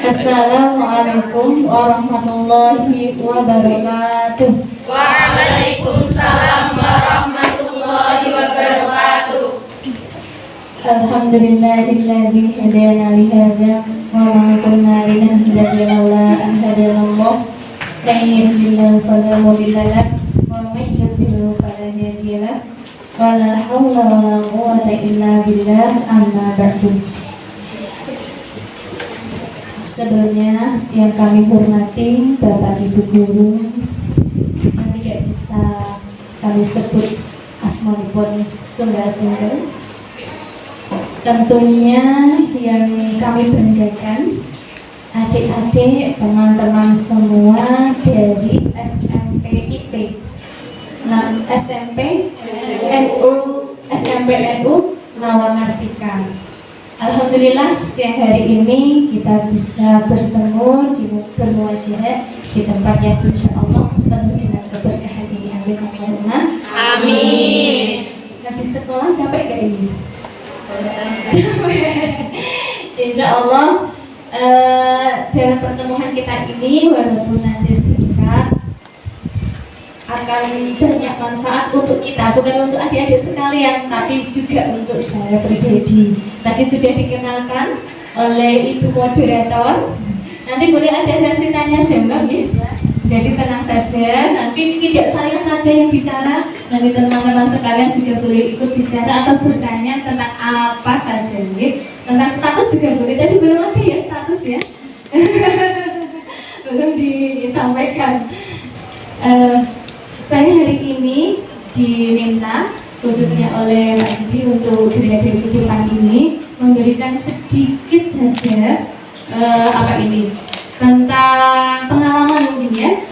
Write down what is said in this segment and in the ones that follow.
Assalamualaikum warahmatullahi wabarakatuh. Waalaikumsalam warahmatullahi wabarakatuh. Alhamdulillahilladzi hadana li hadza wa ma kunna linahtadiya laula an hadanallah. Man yahdihillahu fala mudilla lahu wa man yudlil fala hadiya lahu. Wa la haula wa la quwwata illa billah. Amma ba'du. Sebelumnya yang kami hormati Bapak Ibu Guru yang tidak bisa kami sebut asmanipun setunggal-setunggal. Tentunya yang kami banggakan adik-adik, teman-teman semua dari SMP IT. Nah, SMP NU Nawamartika. Alhamdulillah siang hari ini kita bisa bertemu bermuajah di tempat yang insya Allah penuh dengan keberkahan ini. Amin Allahumma Amin. Habis sekolah capek gak ini? Capek. Insya Allah dalam pertemuan kita ini walaupun nanti singkat akan banyak manfaat untuk kita, bukan untuk adik-adik sekalian, tapi juga untuk saya pribadi. Tadi sudah dikenalkan oleh Ibu Moderator. Nanti boleh ada sesi tanya jawab ya. Jadi tenang saja, nanti tidak saya saja yang bicara, nanti teman-teman sekalian juga boleh ikut bicara atau bertanya tentang apa saja ya. Tentang status juga boleh, tadi belum ada ya status ya. Belum disampaikan. Saya hari ini diminta khususnya oleh Pak Edi untuk berada di depan ini memberikan sedikit saja tentang pengalaman mungkin ya,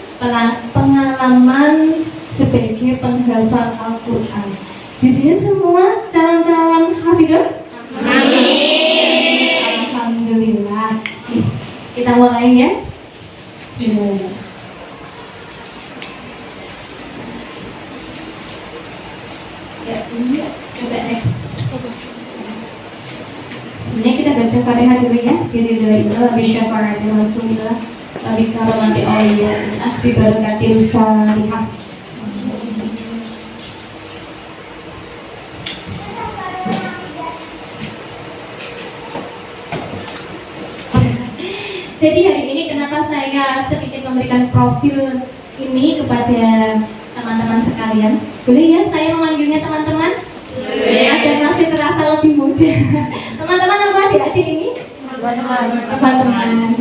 pengalaman sebagai penghafal Al-Quran. Di sini semua calon-calon hafidh? Amin. Alhamdulillah. Kita mulai ya. Bismillah. Ya, coba next. Sebenarnya kita baca Fatihah dulu ya. Biridhoillah, bisyafa'ati Rasulillah, bi karamati awliya, bi barakatil Fatihah. Jadi hari ini kenapa saya sedikit memberikan profil ini kepada teman-teman sekalian? Boleh ya saya memanggilnya teman-teman? Agar masih terasa lebih muda. Teman-teman apa adik-adik ini? Teman-teman.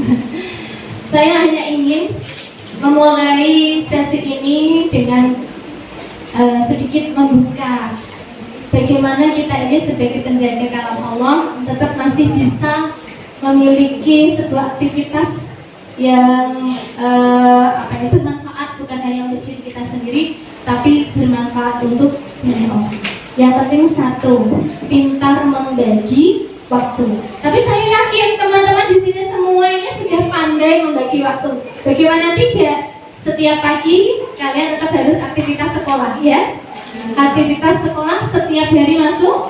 Saya hanya ingin memulai sesi ini dengan sedikit membuka bagaimana kita ini sebagai penjaga kalam Allah tetap masih bisa memiliki sebuah aktivitas yang bermanfaat bukan hanya untuk diri kita sendiri, tapi bermanfaat untuk banyak orang. Yang penting satu, pintar membagi waktu. Tapi saya yakin teman-teman di sini semua ini sudah pandai membagi waktu. Bagaimana tidak? Setiap pagi kalian tetap harus aktivitas sekolah, ya? Aktivitas sekolah setiap hari masuk?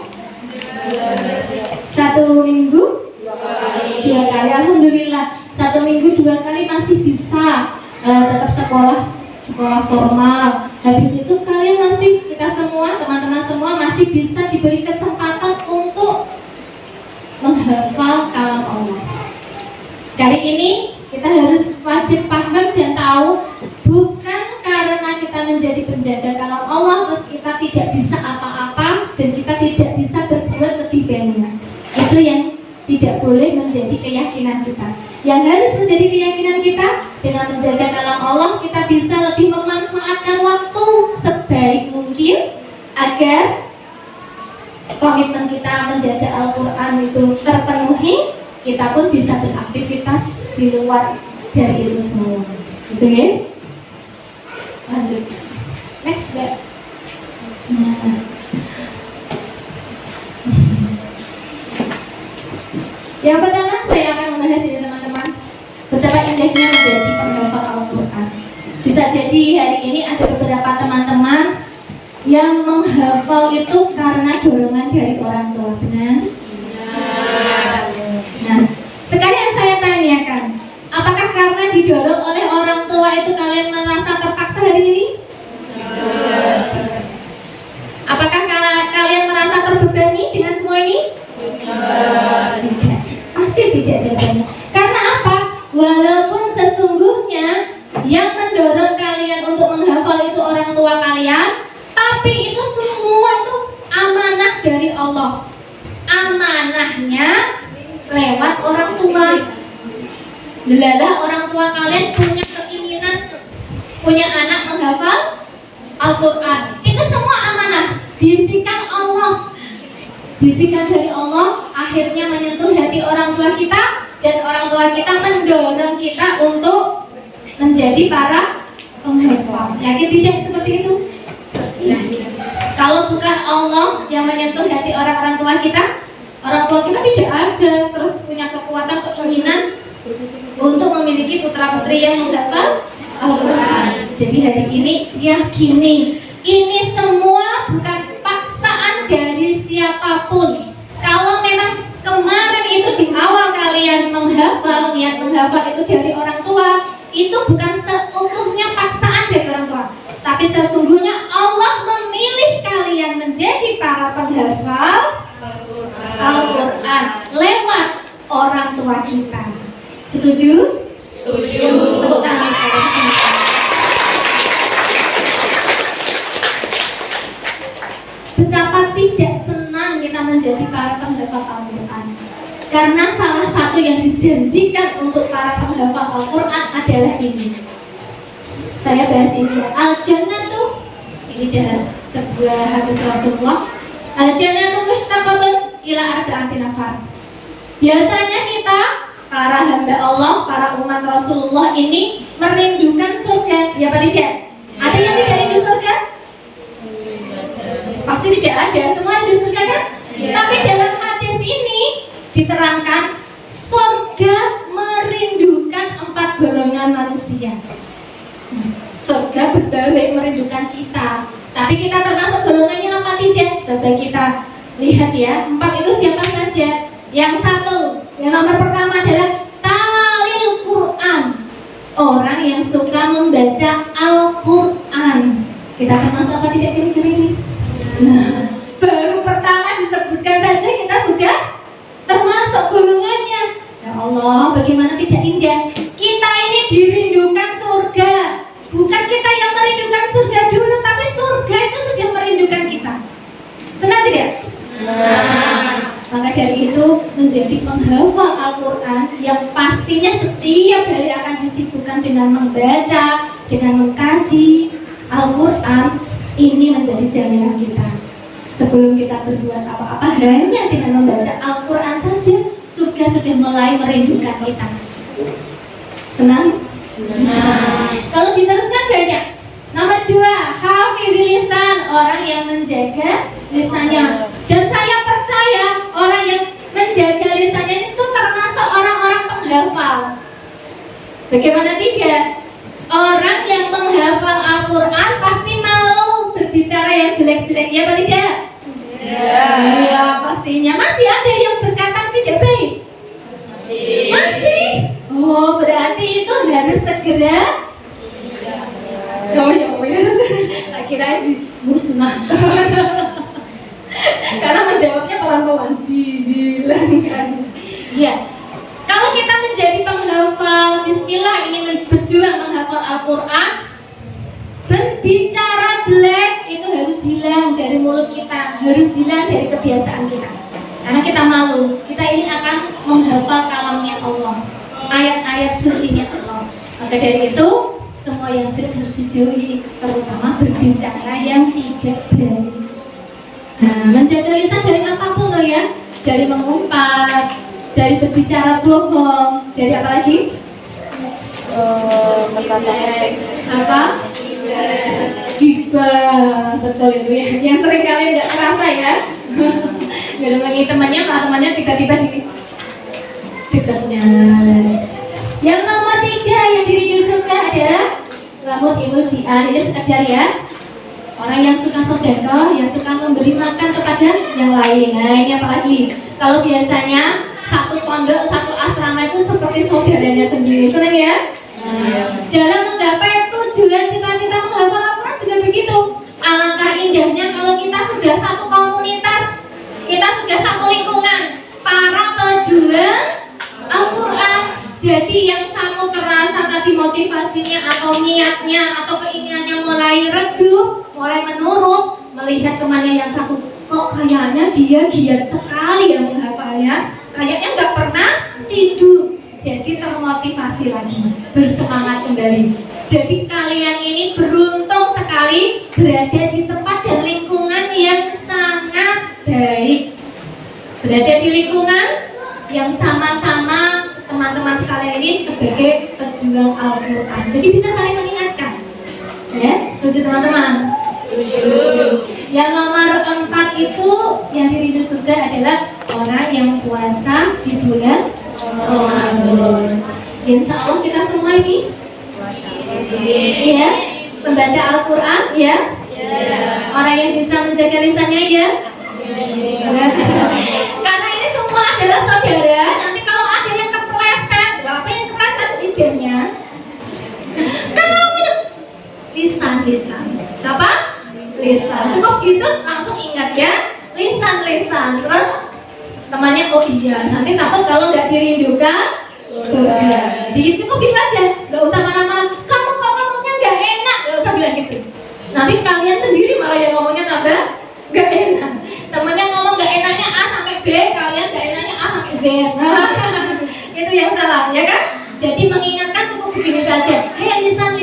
1 minggu? 2 kali. Alhamdulillah. 1 minggu 2 kali masih bisa tetap sekolah formal. Habis itu kalian masih, kita semua, teman-teman semua masih bisa diberi kesempatan untuk menghafal kalam Allah. Kali ini kita harus wajib paham dan tahu, bukan karena kita menjadi penjaga kalam Allah terus kita tidak bisa apa-apa dan kita tidak bisa berbuat lebih banyak. Itu yang tidak boleh menjadi keyakinan kita. Yang harus menjadi keyakinan kita, dengan menjaga kalam Allah kita bisa lebih memanfaatkan waktu sebaik mungkin agar komitmen kita menjaga Al-Quran itu terpenuhi. Kita pun bisa beraktivitas di luar dari itu semua. Gitu ya. Lanjut. Next, Mbak. Nah. Yang pertama saya akan membahas ini teman-teman, betapa indahnya menjadi penghafal Al-Quran. Bisa jadi hari ini ada beberapa teman-teman yang menghafal itu karena dorongan dari orang tua, benar? Nah, sekarang saya tanyakan, walaupun sesungguhnya yang mendorong kalian untuk menghafal itu orang tua kalian, tapi itu semua itu amanah dari Allah. Amanahnya lewat orang tua. Delalah orang tua kalian punya keinginan punya anak menghafal Al-Quran, itu semua amanah, bisikan Allah, bisikan dari Allah, akhirnya menyentuh hati orang tua kita, dan orang tua kita mendorong kita untuk menjadi para penghafal. Yakin tidak seperti itu? Nah, kalau bukan Allah yang menyentuh hati orang tua kita tidak ada terus punya kekuatan keinginan untuk memiliki putra putri yang menghafal Al-Quran. Jadi hari ini yakini ini semua bukan paksaan dari siapapun. Kalau memang kemarin itu di awal kalian menghafal, niat menghafal itu dari orang tua, itu bukan seutuhnya paksaan dari orang tua, tapi sesungguhnya Allah memilih kalian menjadi para penghafal Al-Quran lewat orang tua kita. Setuju? Setuju. Tepuk tangan kalian semua. Betapa tidak senang kita menjadi para penghafal Al-Quran, karena salah satu yang dijanjikan untuk para penghafal Al-Quran adalah ini. Saya bahas ini ya. Al-Jannah tuh, ini adalah sebuah hadis Rasulullah. Al-Jannah tuh mustaqabun ila arba'ati nafar. Biasanya kita para hamba Allah, para umat Rasulullah ini merindukan surga, ya Pak tidak? Ada yang tidak rindu surga? Pasti tidak ada, semua rindu surga kan? Ya. Tapi dalam hadis ini diterangkan surga merindukan 4 golongan manusia. Surga berbalik merindukan kita, tapi kita termasuk golongannya apa tidak? Coba kita lihat ya, 4 itu siapa saja? Yang satu, yang nomor pertama adalah talil Quran, orang yang suka membaca Al-Quran. Kita termasuk apa tidak kira-kira ini? Nah, baru pertama disebutkan saja kita sudah termasuk golongannya. Ya Allah, bagaimana tidak indah. Kita ini dirindukan surga. Bukan kita yang merindukan surga dulu, tapi surga itu sudah merindukan kita. Senang tidak? Nah. Maka dari itu menjadi penghafal Al-Quran yang pastinya setiap hari akan disibukkan dengan membaca, dengan mengkaji Al-Quran, ini menjadi jaminan kita. Sebelum kita berbuat apa-apa, hanya dengan membaca Al-Quran saja, surga sudah mulai merindukan kita. Senang? Nah. Kalau diteruskan banyak. Nomor 2, hafizil lisan, orang yang menjaga lisannya. Dan saya percaya orang yang menjaga lisannya itu termasuk orang-orang penghafal. Bagaimana tidak? Orang yang menghafal Al-Quran pasti malu berbicara yang jelek-jelek, ya Pak tidak? Iya, pastinya. Masih ada yang berkata tidak baik? Masih? Oh, berarti itu harus segera. Oh ya, tak kira dimusnahkan. Karena menjawabnya pelan-pelan dihilangkan. Ya, kalau kita menjadi penghafal, bismillah ingin berjuang menghafal Al-Quran, berbicara jelek itu harus hilang dari mulut kita, harus hilang dari kebiasaan kita. Karena kita malu, kita ini akan menghafal kalamnya Allah, ayat-ayat sucinya Allah. Maka dari itu semua yang jelek harus dijauhi, terutama berbicara yang tidak baik. Nah, menjaga lisan dari apapun loh ya, dari mengumpat, dari berbicara bohong, dari apa lagi? Apa? Gibah, betul itu ya. Yang sering kalian nggak terasa ya. Ngedemengi temannya, temannya tiba-tiba di dekatnya. Yang nomor 3 yang dirindu surga adalah lamut ilmu jian. Ini sekedar ya, orang yang suka sedekah, yang suka memberi makan kepada yang lain. Nah ini apalagi kalau biasanya satu pondok, satu asrama itu seperti saudaranya sendiri. Senang ya? Nah, dalam menggapai tujuan cita-cita menghafal Al-Quran juga begitu. Alangkah indahnya kalau kita sudah satu komunitas, kita sudah satu lingkungan, para pejuang Al-Quran. Jadi yang kamu terasa tadi motivasinya atau niatnya atau keinginannya mulai redup, mulai menurun, melihat temannya yang satu, kok kayaknya dia giat sekali ya menghafalnya, kayaknya nggak pernah tidur. Jadi termotivasi lagi, bersemangat kembali. Jadi kalian ini beruntung sekali berada di tempat dan lingkungan yang sangat baik. Berada di lingkungan yang sama-sama teman-teman sekalian ini sebagai pejuang Al-Quran. Jadi bisa saling mengingatkan. Ya, setuju teman-teman? Setuju. Yang nomor 4 itu yang dirindu surga adalah orang yang puasa di bulan Ramadan. Insya Allah kita semua ini iya, membaca Al-Quran ya. Orang yang bisa menjaga lisannya ya. Karena ini semua adalah saudara. Nanti kalau ada yang kepleset, apa yang kepleset lidahnya? Kamu lisan. Apa? Lisan. Cukup gitu langsung ingat ya. Lisan. Terus temannya oh iya, nanti takut kalau nggak dirindukan surga. Jadi cukup gitu aja, nggak usah marah-marah. Kamu kok ngomongnya nggak enak, nggak usah bilang gitu. Nanti kalian sendiri malah yang ngomongnya tambah nggak enak. Temennya ngomong nggak enaknya A sampai B, kalian nggak enaknya A sampai Z. Itu yang salah, ya kan? Jadi mengingatkan cukup begini saja. Hei lisan.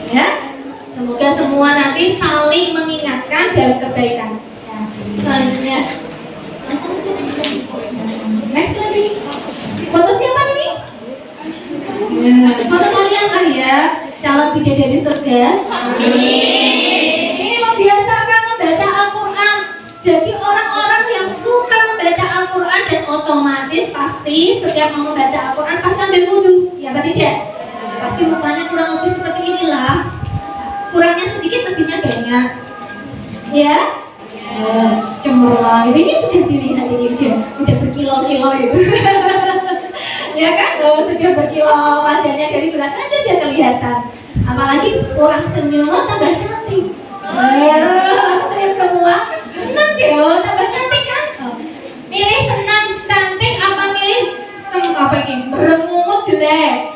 Ya, semoga semua nanti saling mengingatkan dan kebaikan. Ya. Selanjutnya, next lagi. Foto siapa ini? Ya. Foto kalian lah ya, calon bidadari surga. Ini membiasakan membaca Al-Quran. Jadi orang-orang yang suka membaca Al-Quran dan otomatis pasti setiap mau membaca Al-Quran pasti ambil wudhu, ya Mbak tidak? Pasti mukanya kurang lebih seperti inilah. Kurangnya sedikit, lebihnya banyak. Ya? Cemerlang. Ini sudah dilihat, ini udah berkilo-kilo itu. Ya kan? Sudah berkilau wajahnya dari belakang aja dia kelihatan. Apalagi orang senyum tambah cantik. Senyum semua. Senang deh, tambah cantik kan? Milih senang cantik apa milih apa ini? Berengungut jelek.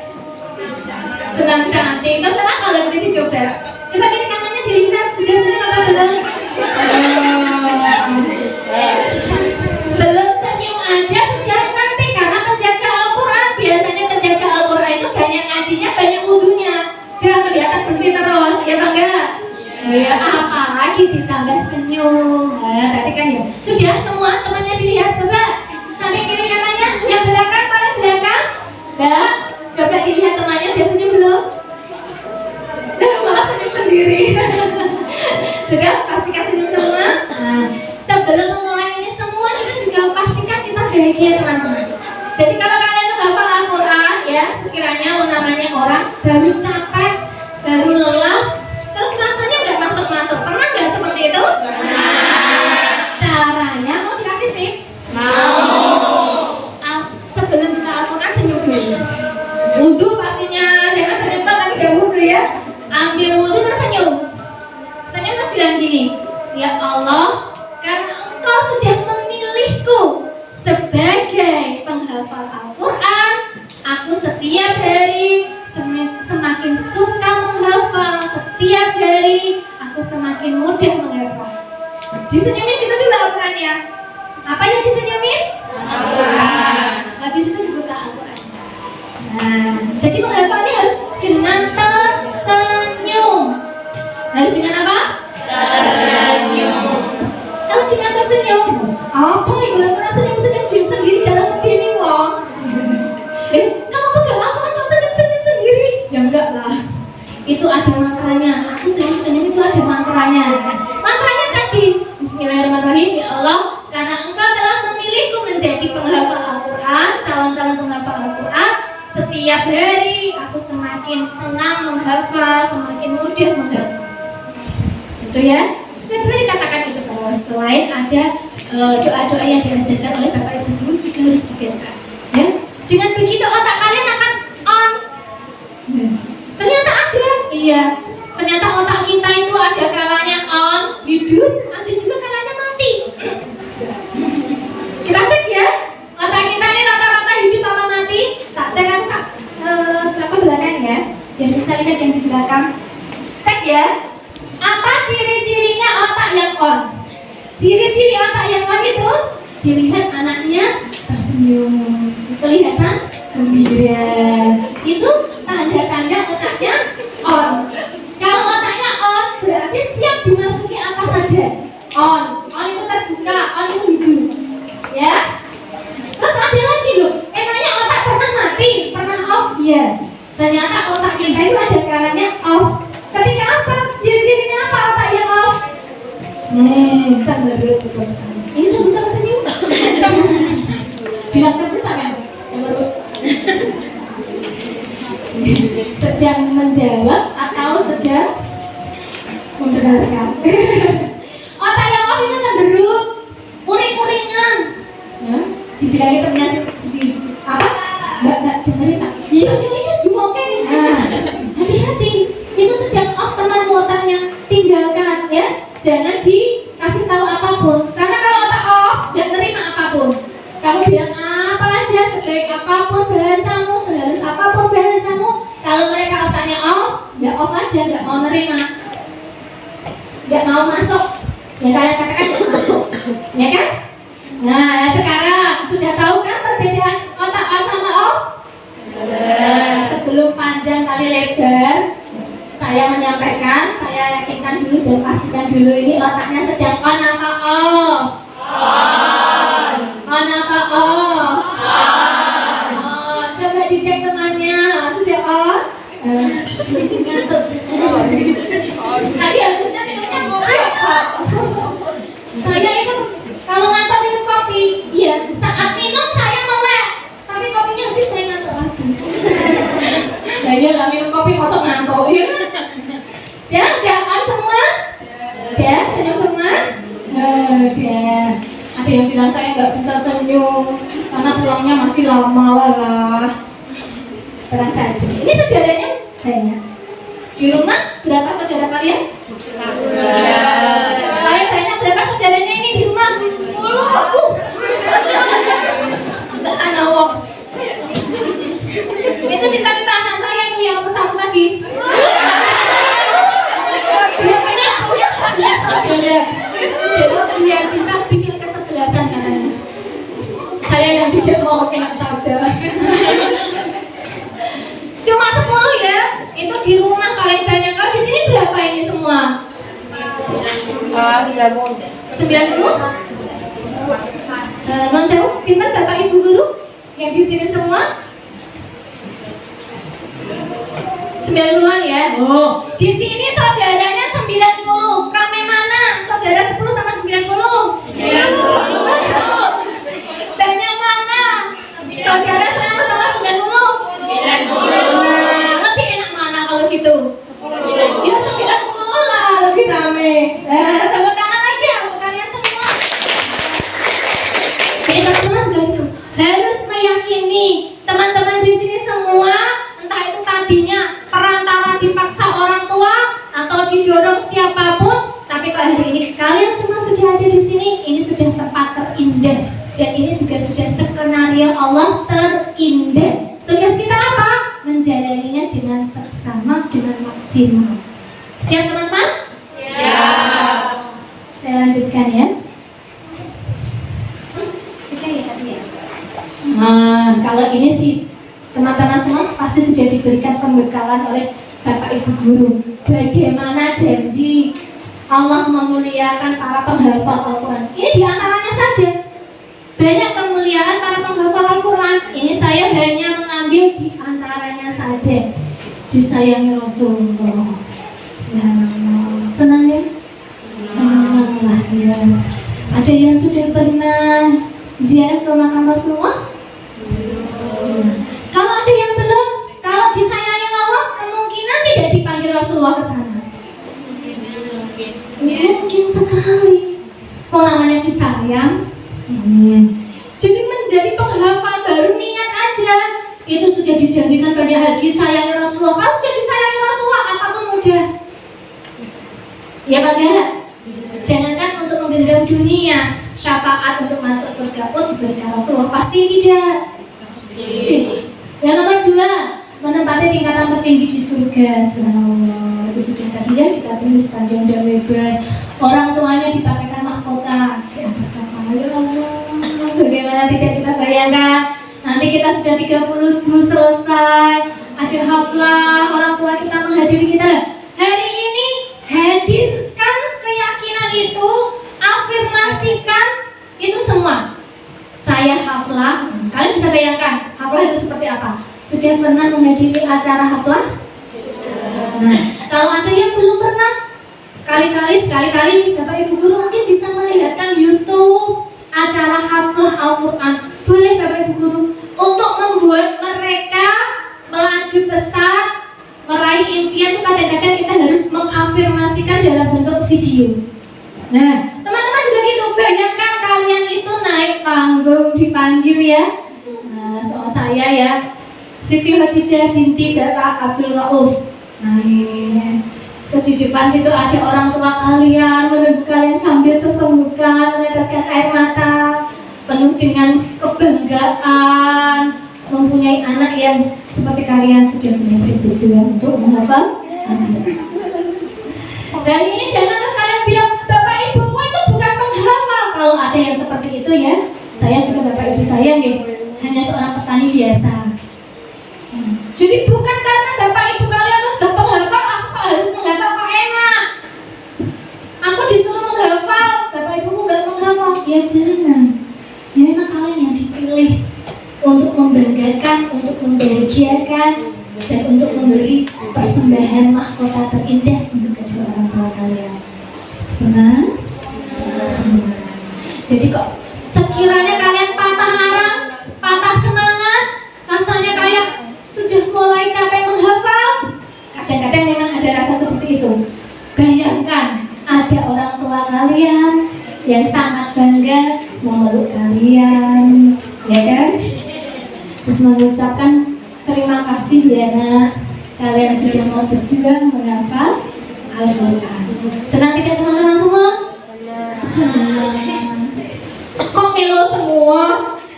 Senang cantik. Coba kalau kita dicoba. Coba kiri kanannya dilihat sudah senyum apa belum? Belum senyum aja sudah cantik karena penjaga Al-Quran. Biasanya penjaga Al-Quran itu banyak ngajinya, banyak wudunya. Dia kelihatan bersih terus, ya bangga. Ya apalagi ditambah senyum. Nah tadi kan ya. Sudah semua temannya dilihat, coba sampai kiri kanannya. Yang belakang, paling belakang. Nah, coba dilihat temannya dia senyum belum? Malah senyum sendiri. Sudah pastikan senyum semua. Nah, sebelum memulai ini semua kita juga pastikan kita bahagia teman-teman. Jadi kalau kalian menghafal Al-Quran ya, sekiranya namanya orang baru capek, baru lelah, terus rasanya nggak masuk-masuk. Pernah nggak seperti itu? Caranya mau dikasih tips? Sebelum kita Al-Quran senyum dulu. Wudhu pastinya jangan senyum tapi gak wudhu ya. Ambil wudhu terus senyum. Senyum terus bilang gini, ya Allah, karena Engkau sudah memilihku sebagai penghafal Al-Quran, aku setiap hari semakin suka menghafal. Setiap hari aku semakin mudah menghafal. Disenyumin itu dulu Al-Quran ya. Apa yang disenyumin? Al-Quran. Habis itu dibuka Al-Quran. Nah, jadi menghafal ini harus dengan tersenyum. Harus dengan apa? Tersenyum. Kalau dengan tersenyum, apa yang benar-benar senyum-senyum sendiri dalam hati ini, Wong? Kamu pegang Al-Quran kok senyum-senyum sendiri? Ya enggak lah. Itu ada mantranya. Aku senyum-senyum itu ada mantranya. Mantranya tadi, Bismillahirrahmanirrahim. Ya Allah, karena Engkau telah memilihku menjadi penghafal Al-Quran, calon-calon penghafal Al-Quran. Setiap hari aku semakin senang menghafal, semakin mudah menghafal. Itu ya. Setiap hari katakan itu terus. Selain ada doa-doa yang diajarkan oleh Bapak Ibu Guru juga harus dibaca. Ya. Dengan begitu otak kalian akan on. Ternyata ada. Iya. Ternyata otak kita itu ada kalanya on, hidup, ada juga kalanya mati. Kita cek ya. Otak kita ini rata-rata hidup lihat yang di belakang. Cek ya. Apa ciri-cirinya otak yang on? Ciri-ciri otak yang on itu dilihat anaknya tersenyum, kelihatan gembira. Itu tanda-tanda otaknya on. Kalau otaknya on, berarti siap dimasuki apa saja. On itu terbuka, on itu hidup. Ya. Terus ada lagi loh, emangnya otak pernah mati, pernah off? Iya. Ternyata otak kita itu ada kalanya off. Ketika apa? Ciri-cirinya apa otak yang off? Cemberut betul sekali. Ini sebut tersenyum. Bilang cemberut sampai cemberut. Sedang menjawab atau sedang membenarkan. Otak yang off itu cenderung uring-uringan. Dibilangin temennya sedih apa? Mbak dengerin tak? Iya ini smoking. Hati-hati. Itu sedang off temanmu otaknya. Tinggalkan ya. Jangan dikasih tahu apapun. Karena kalau otak off, gak terima apapun. Kamu bilang apa aja, sebaik apapun bahasamu, sehalus apapun bahasamu, kalau mereka otaknya off, ya off aja, gak mau nerima, gak mau masuk. Ya kalian katakan gak masuk, ya kan? Nah sekarang sudah tahu kan perbedaan otak on sama off? Sebelum panjang kali lebar, saya menyampaikan, saya yakinkan dulu dan pastikan dulu ini otaknya sedang on apa off? On apa off? On. Coba dicek temannya, sudah on? Ngantuk. Tadi harusnya minumnya kopi apa? Saya itu kalau ngantuk minum kopi, iya saat minum saya melek, tapi kopinya habis saya ngantuk lagi. Ya iyalah minum kopi kosong ngantuk, ya kan? Udah on semua? Udah senyum semua? Udah. Ada yang bilang saya nggak bisa senyum karena pulangnya masih lama lah. Tenang saja. Ini saudaranya banyak. Di rumah berapa saudara kalian? Kalian banyak berapa saudaranya ini di rumah? 10. Subhanallah. Itu cita-cita anak saya itu yang nomor 1 tadi. Dia pengen punya 11 saudara. Jadi biar bisa bikin kesebelasan katanya. Kalian yang tidak mau enak saja. Cuma 10 ya. Itu di rumah kalian banyak. Kalau di sini berapa ini semua? 90. Non sewu, pintar Bapak Ibu dulu yang di sini semua 90-an ya. Oh, di sini saudaranya 90. Ramai mana? Saudara 10 sama 90? 90. Banyak mana? Saudara 10 sama 90? 90. Nah, lebih enak mana kalau gitu? Ya 90 lah, lebih rame. Tepuk tangan lagi ya untuk kalian semua. Jadi teman-teman juga gitu. Harus meyakini teman-teman di sini semua, entah itu tadinya perantara dipaksa orang tua atau didorong siapapun, tapi kalau hari ini kalian semua sudah ada di sini, ini sudah tempat terindah dan ini juga sudah skenario Allah terindah. Tugas kita apa? Menjalaninya dengan seksama, dengan maksimal. Siap teman-teman? Siap. Saya lanjutkan ya. Sudah ya tadi ya. Nah, kalau ini sih teman-teman semua pasti sudah diberikan pembekalan oleh Bapak Ibu Guru. Bagaimana janji Allah memuliakan para penghafal Al-Quran. Ini diantaranya saja. Banyak kemuliaan para penghafal Al-Quran. Ini saya hanya mengambil diantaranya saja. Disayangi Rasulullah. Subhanallah. Senang ya? Senang lah ya. Ada yang sudah pernah ziarah ke makam Rasulullah? Kalau ada yang belum, kalau disayangi Allah, kemungkinan tidak dipanggil Rasulullah ke sana. Mungkin sekali. Kalau namanya disayang, jadi menjadi penghafal baru niat aja. Itu sudah dijanjikan banyak hal. Disayangi Rasulullah. Kalau sudah disayangi Rasulullah, apapun mudah. Ya Pak Gak? Jangankan untuk menggenggam dunia, syafaat untuk masuk surga pun diberikan Rasulullah. Pasti tidak. Pasti. Yang nomor 2, menempati tingkatan dataran tertinggi di surga. Subhanallah. Itu sudah tadi ya kita bahas panjang dan lebar. Orang tuanya dipakaikan mahkota di atas kapal. Ya Allah, bagaimana tidak kita bayangkan? Nanti kita sudah 30 juz selesai, ada haflah, orang tua kita menghadiri kita. Hari ini hadirkan keyakinan itu, afirmasikan itu semua. Saya haflah, kalian bisa bayangkan haflah itu seperti apa? Sudah pernah menghadiri acara haflah? Nah, kalau ada yang belum pernah, sekali-kali Bapak Ibu Guru mungkin bisa melihatkan YouTube acara haflah Al-Quran. Boleh Bapak Ibu Guru untuk membuat mereka melaju pesat, meraih impian itu kadang-kadang kita harus mengafirmasikan dalam bentuk video. Nah, teman-teman juga gitu, bayangkan kalian itu naik panggung dipanggil ya. Nah, soal saya ya, Siti Khadijah binti Bapak Abdul Rauf. Naik. Terus di depan situ ada orang tua kalian, menunggu kalian sambil sesenggukan, meneteskan air mata, penuh dengan kebanggaan mempunyai anak yang seperti kalian sudah berhasil berjuang untuk menghafal Al-Quran. Dan ini jangan sekalian bilang Bapak Ibuku itu bukan penghafal. Kalau ada yang seperti itu ya, saya juga Bapak Ibu saya nih, hanya seorang petani biasa. Jadi bukan karena Bapak Ibu kalian itu sudah penghafal, aku kok harus menghafal kok enak. Aku disuruh menghafal, Bapak Ibuku nggak menghafal. Ya jangan. Ya memang kalian yang dipilih untuk membanggakan, untuk membahagiakan, dan untuk memberi persembahan mahkota terindah untuk kedua orang tua kalian. Senang? Senang. Jadi kok sekiranya kalian patah arang, patah semangat, rasanya kayak sudah mulai capek menghafal, kadang-kadang memang ada rasa seperti itu. Bayangkan ada orang tua kalian yang sangat bangga memeluk kalian, ya kan? Terus mengucapkan terima kasih ya nak, kalian sudah mau berjuang menghafal Al-Quran. Senang tidak teman-teman semua? Senang. Kok melo semua?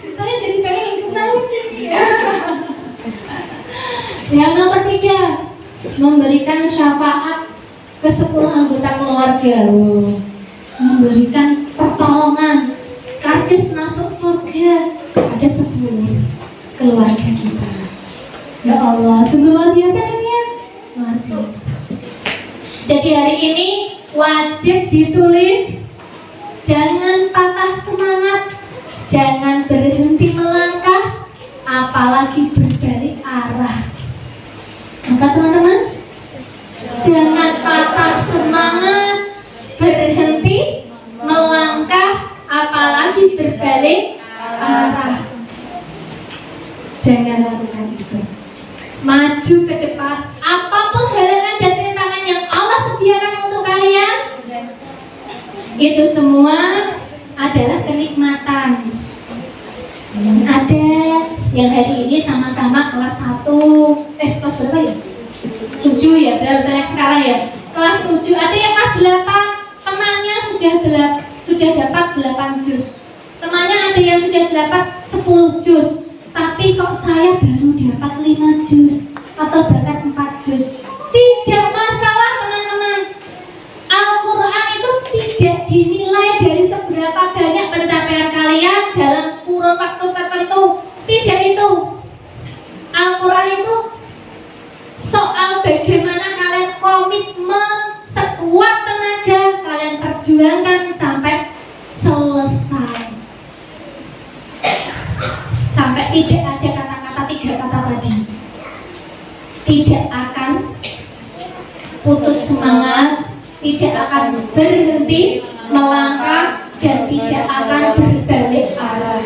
Saya jadi pengen ikut nangis sih. Yang nomor 3, memberikan syafaat ke 10 anggota keluarga. Memberikan pertolongan, karcis masuk surga ada 10 keluarga kita. Ya Allah, sungguh luar biasa kan ya? Luar biasa. Jadi hari ini wajib ditulis, jangan patah semangat, jangan berhenti melangkah, apalagi berbalik arah. Apa teman-teman? Jangan patah semangat, berhenti melangkah, apalagi berbalik arah. Jangan lakukan itu. Maju ke depan, apapun halangan dan rintangan yang Allah sediakan untuk kalian, itu semua adalah kenikmatan. Ada yang hari ini sama-sama kelas 1, kelas berapa ya? 7 ya, baru saya sekarang ya. Kelas 7, ada yang kelas 8, temannya sudah dapat 8 juz. Temannya ada yang sudah dapat 10 juz. Tapi kok saya baru dapat 5 juz atau bahkan 4 juz. Tidak masalah teman-teman. Al-Quran itu tidak dinilai dari seberapa banyak pencapaian kalian dalam kurun waktu tertentu. Tidak itu. Al-Quran itu soal bagaimana kalian komitmen sekuat tenaga kalian perjuangkan sampai selesai. Sampai tidak ada kata-kata 3 kata tadi. Tidak akan putus semangat, tidak akan berhenti melangkah, dan tidak akan berbalik arah.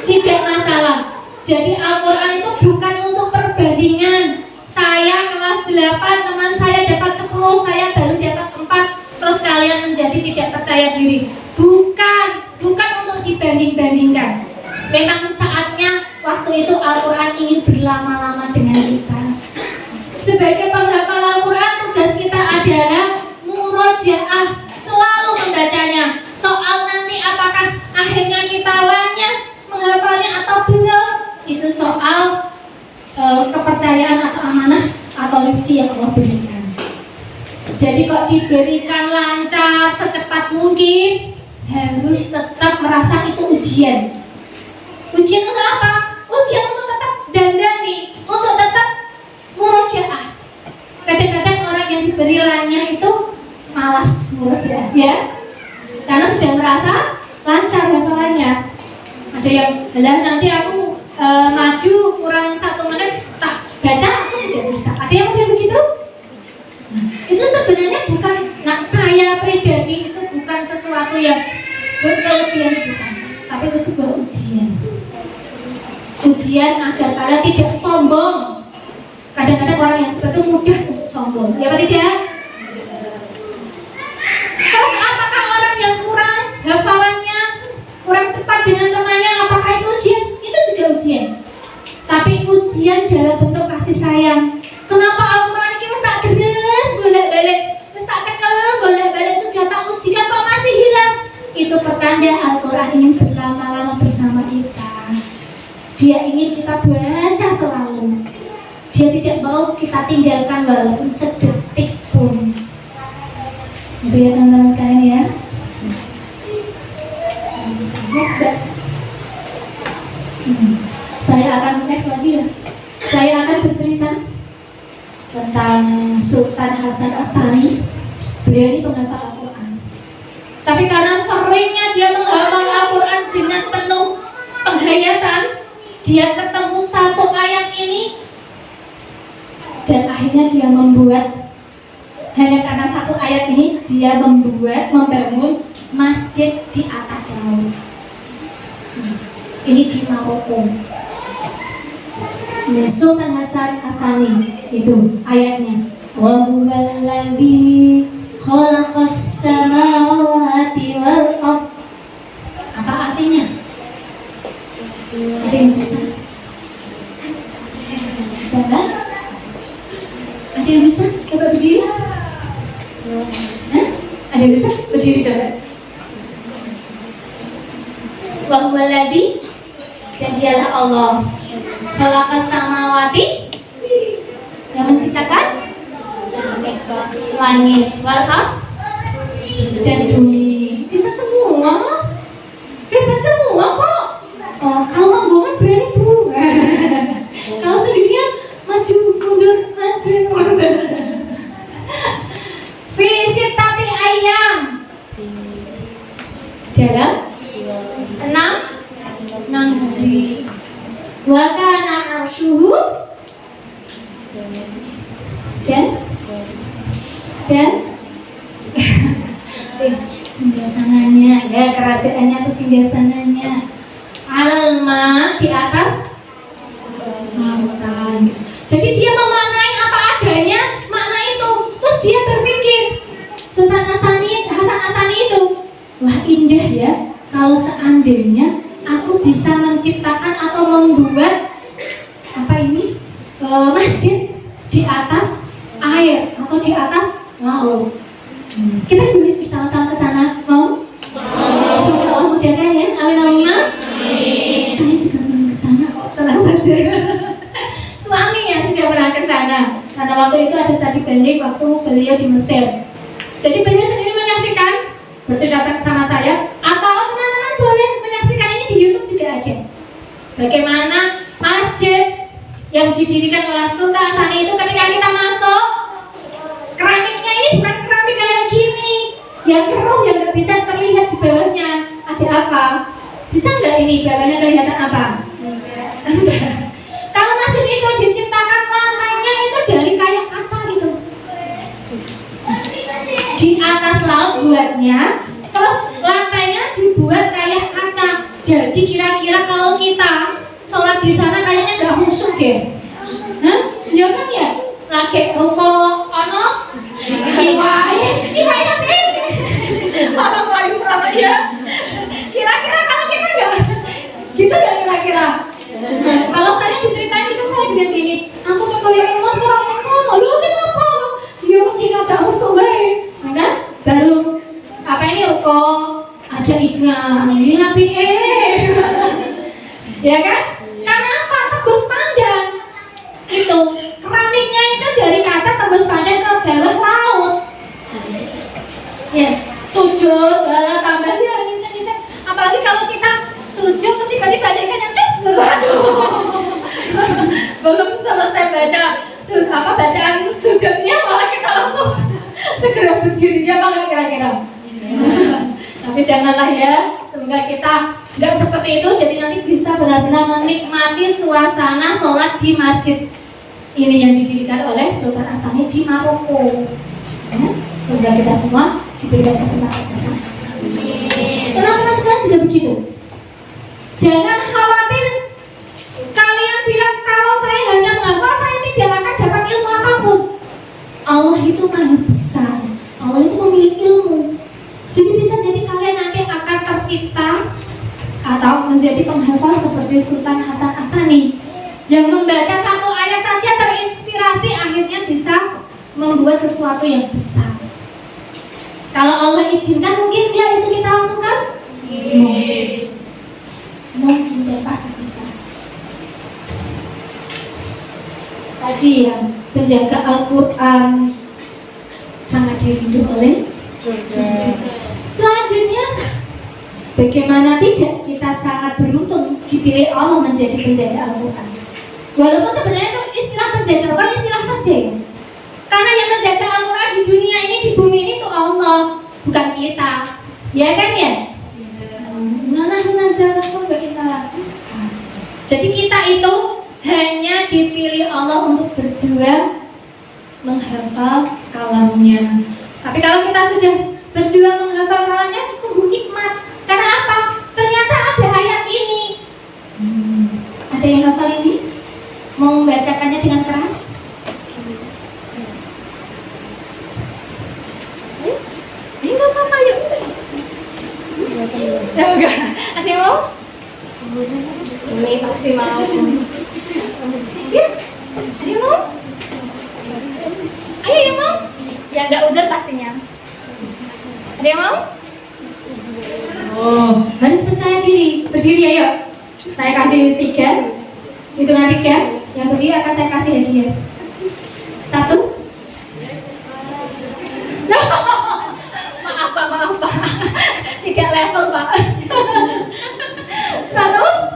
Tidak masalah. Jadi Al-Quran itu bukan untuk perbandingan. Saya kelas 8, teman saya dapat 10, saya baru dapat 4, terus kalian menjadi tidak percaya diri. Bukan untuk dibanding-bandingkan. Memang saatnya waktu itu Al-Quran ingin berlama-lama dengan kita. Sebagai penghafal Al-Quran, tugas kita adalah murojaah, selalu membacanya. Soal nanti apakah akhirnya kita lanyah menghafalnya atau belum, itu soal kepercayaan atau amanah atau rezeki yang Allah berikan. Jadi kok diberikan lancar secepat mungkin, harus tetap merasa itu ujian. Ujian untuk apa? Ujian untuk tetap dandani, untuk tetap murojaah. Kadang-kadang orang yang diberi lanya itu malas murojaah, ya, karena sudah merasa lancar hafalannya. Ada yang, lah nanti aku maju kurang 1 menit tak baca aku sudah bisa. Ada yang model begitu? Nah, itu sebenarnya bukan, saya pribadi itu bukan sesuatu yang berkelebihan, bukan, tapi itu sebuah ujian. Ujian agar kalian tidak sombong. Kadang-kadang orang yang seperti itu mudah untuk sombong, ya apa tidak? Terus apakah orang yang kurang hafalannya, kurang cepat dengan temannya, apakah itu ujian? Itu juga ujian. Tapi ujian dalam bentuk kasih sayang. Kenapa Al-Quran ini tak deres bolak-balik, tak cekel bolak-balik, sudah tak ujikan kok masih hilang? Itu pertanda Al-Quran ingin berlama-lama bersama kita. Dia ingin kita baca selalu. Dia tidak mau kita tinggalkan walaupun sedetik pun. Itu ya teman-teman sekalian ya. Next ya. Saya akan next lagi ya. Saya akan bercerita tentang Sultan Hasan As-Sani. Beliau ini penghafal Al-Quran. Tapi karena seringnya dia menghafal Al-Quran dengan penuh penghayatan, dia ketemu satu ayat ini dan akhirnya dia membuat, hanya karena satu ayat ini dia membangun masjid di atas laut. Ini di Maroko. Sultan Hasan As-Sani itu ayatnya, wa huwallazi khalaqas samawati wal ardh. Apa artinya? Ada yang bisa? Bisa kan? Ada yang bisa? Coba berdiri. Hah? Ada yang bisa? Berdiri coba. Wa huwallazi, dan dialah Allah, khalaqas samawati, yang menciptakan langit, wal ardh, dan bumi. Bisa semua, hebat semua kok. Oh, kalau rombongan berani bu, kalau sendirian maju mundur maju mundur. Fisik tati ayam dalam 6 hari. Wa kana arshuhu, dan singgasananya, ya, kerajaannya atau singgasananya alma, di atas lautan. Jadi dia memaknai apa adanya makna itu. Terus dia berpikir, Sultan Hasan As-Sani itu, wah indah ya kalau seandainya aku bisa menciptakan atau membuat apa ini masjid di atas air atau di atas laut. Kita boleh bersama-sama ke sana, mau? Semoga Allah mudahkan ya. Amin Allahumma. Saya juga belum ke sana kok, tenang saja. Suami ya sudah pernah ke sana. Karena waktu itu ada studi banding waktu beliau di Mesir. Jadi beliau sendiri menyaksikan, bercerita sama saya, atau teman-teman boleh menyaksikan ini di YouTube juga ada. Bagaimana masjid yang didirikan oleh Sultan Hasan itu ketika kita masuk, keramiknya ini bukan keramik kayak gini, yang keruh, yang nggak bisa terlihat di bawahnya. Ada apa? Bisa nggak ini bawahnya kelihatan apa? Kalau masjid itu diciptakan lantainya itu dari kayak kaca gitu, di atas laut buatnya, terus lantainya dibuat kayak kaca. Jadi kira-kira kalau kita sholat di sana kayaknya nggak khusyuk deh. Hah? Ya kan ya? Lagi ruko, ono, iwaya beda. Orang paling berapa ya? Kira-kira kalau kita nggak, gitu nggak kira-kira? Kalau saya diceritain itu saya bilang gini, aku tuh kayak emas orang Mekah, lu kenapa? Ya mungkin agak khusyuk baik, kan? Baru apa ini ruko? Ada ikan, ya ya kan? Karena apa? Tebus pandang. itu keramiknya itu dari kaca tembus badan ke bawah laut. Ya, sujud, tambahnya nginceng-nginceng. Apalagi kalau kita sujud terus tiba-tiba ada ikan yang aduh. Belum selesai bacaan sujudnya malah kita langsung segera berdiri, ya Pak, kira-kira. Tapi janganlah ya, semoga kita nggak seperti itu, jadi nanti bisa benar-benar menikmati suasana sholat di masjid ini yang didirikan oleh Sultan As-Sani di Maroko. Ya, semoga kita semua diberikan kesempatan ke sana. Teman-teman sekalian juga begitu. Jangan khawatir kalian bilang kalau saya hanya menghafal saya tidak akan dapat ilmu apapun. Allah itu maha besar, Allah itu memiliki ilmu. Jadi bisa jadi kalian nanti akan tercipta atau menjadi penghafal seperti Sultan Hasan As-Sani yang membaca satu ayat saja terinspirasi akhirnya bisa membuat sesuatu yang besar. Kalau Allah izinkan mungkin dia itu kita lakukan? Mungkin dan pasti bisa. Tadi yang penjaga Al-Quran sangat dirindu oleh surga. Selanjutnya, bagaimana tidak kita sangat beruntung dipilih Allah menjadi penjaga Al-Quran. Walaupun sebenarnya itu istilah penjaga Al-Quran istilah saja ya. Karena yang menjaga Al-Quran di dunia ini, di bumi ini itu Allah, bukan kita. Ya kan ya? Jadi kita itu hanya dipilih Allah untuk berjuang menghafal kalamnya. Tapi kalau kita sudah berjuang menghafal kalamnya, sungguh nikmat. Karena apa? Ternyata ada ayat ini. Ada yang hafal ini? Mau membacakannya dengan keras? Ini nggak apa-apa, yuk. Enggak. Ada yang mau? Ini pasti mau. Ya, ada yang mau? Ayo yang mau? Yang nggak udah pastinya. Ada yang mau? Oh, harus percaya diri. Berdiri ayo. Saya kasih 3. Hitungan 3. Yang berdiri akan saya kasih hadiah. 1. Maaf Pak. 3 level Pak. 1.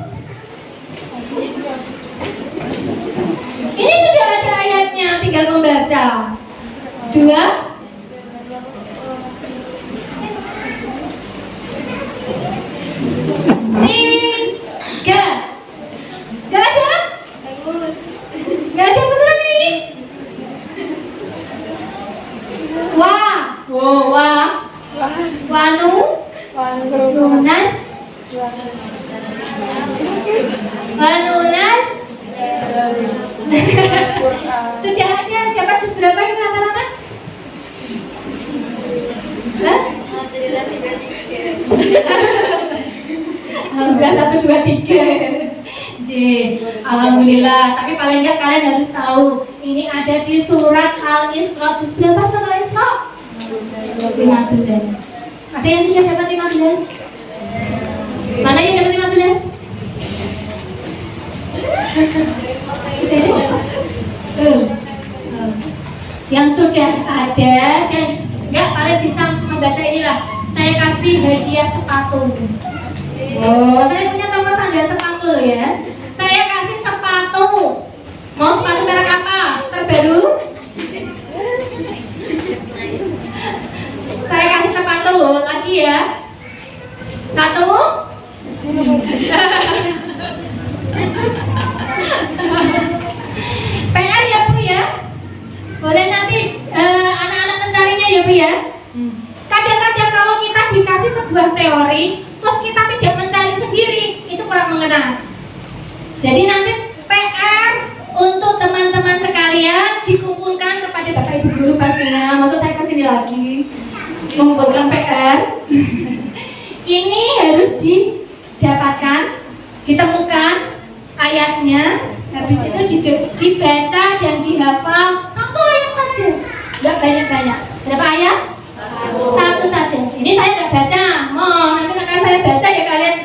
Ini sudah ada ayatnya, tinggal membaca. 2. 3. Gak ada? Gak ada beneran nih? Wanu Wanunas Sudah ada dapat jus berapa yang rata-rata? Alhamdulillah 1, 2, 3. Alhamdulillah. Tapi paling enggak kalian harus tahu ini ada di surat Al-Isra. Jus berapa surat Al-Isra? 15. Ada yang sudah dapat 15? Mana yang dapat 15? Sudah ada? Yang sudah ada dan enggak, kalian bisa membaca inilah. Saya kasih hadiah sepatu. Oh, saya punya toko sandal sepatu ya. Saya kasih sepatu. Mau sepatu merek apa? Terbaru? Saya kasih sepatu lagi ya. 1. PR ya Bu ya. Boleh nanti anak-anak mencarinya ya Bu ya. Kadang-kadang kalau kita dikasih sebuah teori, terus kita tidak mencari sendiri, itu kurang mengenal. Jadi nanti PR untuk teman-teman sekalian dikumpulkan kepada Bapak Ibu Guru pastinya. Maksud saya kesini lagi mengumpulkan PR. Ini harus didapatkan, ditemukan ayatnya, habis itu dibaca dan dihafal 1 ayat saja, nggak banyak-banyak. Berapa ayat? 1 saja. Ini saya nggak baca. Nanti kakak saya baca ya kalian.